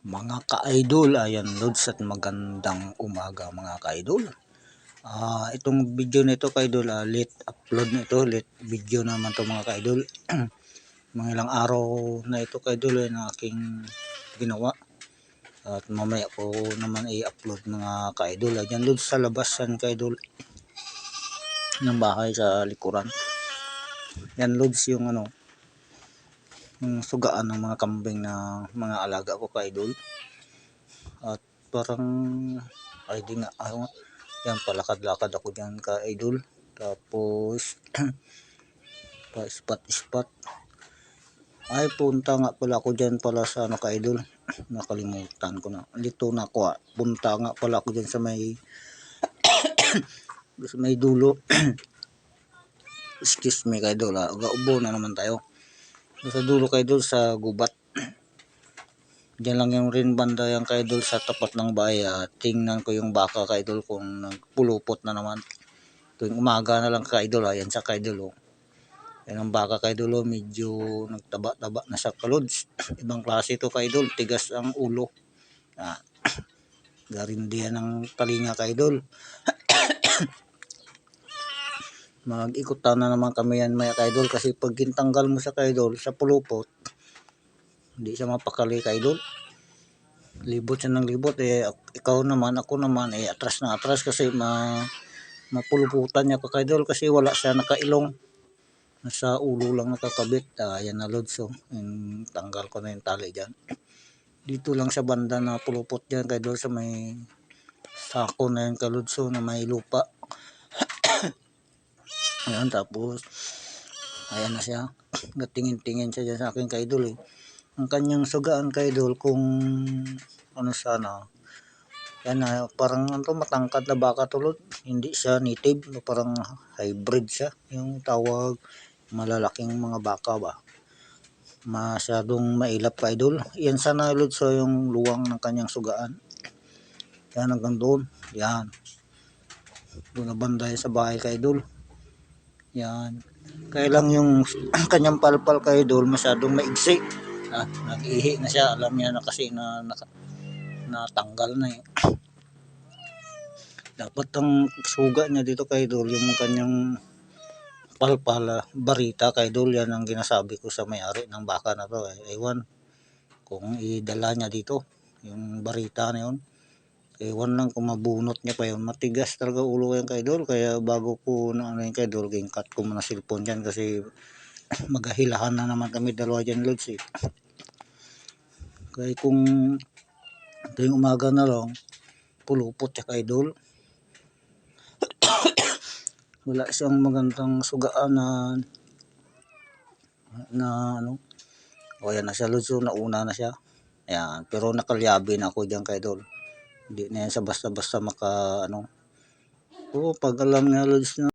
Mga ka-idol, ayan lods at magandang umaga mga ka-idol. Itong video nito ka-idol, late upload nito, late video naman to mga ka-idol. Mga ilang araw na ito ka-idol na aking ginawa. At mamaya ko naman i-upload mga ka-idol. Ayan lods sa labasan ka-idol ng bahay sa likuran. Yan lods yung yung sugaan ng mga kambing na mga alaga ko ka-idol. At parang ay di nga yan palakad-lakad ako diyan ka-idol. Tapos pa spot ay punta nga pala ako diyan pala sa ka-idol. Nakalimutan ko na. Dito na ako punta nga pala ako diyan sa may dulo. Excuse me ka-idol, gaubo na naman tayo. Sa dulo ka-idol sa gubat. Diyan lang yung rin banda yung ka-idol sa tapat ng bahay. Tingnan ko yung baka ka-idol kung nagpulupot na naman. Tuwing umaga na lang ka-idol. Yan sa ka-idol. Yan ang baka ka-idol. Medyo nagtaba-taba na sa kalods. Ibang klase ito ka-idol. Tigas ang ulo. Garindihan ng talinga ka-idol. Mag-ikutan na naman kami yan maya ka-idol. Kasi pag gintanggal mo sa ka-idol sa pulupot, hindi siya mapakali ka-idol. Libot siya ng libot. Ikaw naman, ako naman, atras na atras kasi mapuluputan niya ka-idol kasi wala siya nakailong. Nasa ulo lang nakakabit. Yan na lods. Tanggal ko na yung tali dyan. Dito lang sa banda na pulupot dyan ka-idol sa may sako na yung kalodso na may lupa. Ayan, tapos ayan na siya. Natingin-tingin siya dyan sa akin ka-idol. Ang kanyang sugaan ka-idol kung ano sana. Yan parang matangkad na baka tulad. Hindi siya native, parang hybrid siya. Yung tawag malalaking mga baka ba. Masyadong mailap ka-idol. Yan sana lod sa yung luwang ng kanyang sugaan. Yan hanggang doon. Yan. Doon na banda sa bahay ka-idol. Yan. Kaya lang yung kanyang palpal ka-idol masyadong maigsi. Nag-ihi na siya. Alam niya na kasi natanggal na dapat ang suga niya dito ka-idol yung kanyang palpal barita ka-idol. Yan ang ginasabi ko sa may-ari ng baka na to. Ewan kung idala niya dito yung barita na yun. Ewan lang kung mabunot niya pa yun. Matigas talaga ulo yan ka-idol. Kaya bago ko na yung ka-idol, cut ko muna cellphone dyan kasi magahilahan na naman kami dalawa dyan lods Kaya kung tuwing umaga na lang pulupot siya ka-idol. Wala siyang magandang sugaan na o yan na siya lods. Nauna na siya. Ayan, pero nakalyabi na ako dyan ka-idol. Hindi na yan sa basta-basta pag alam nga lods na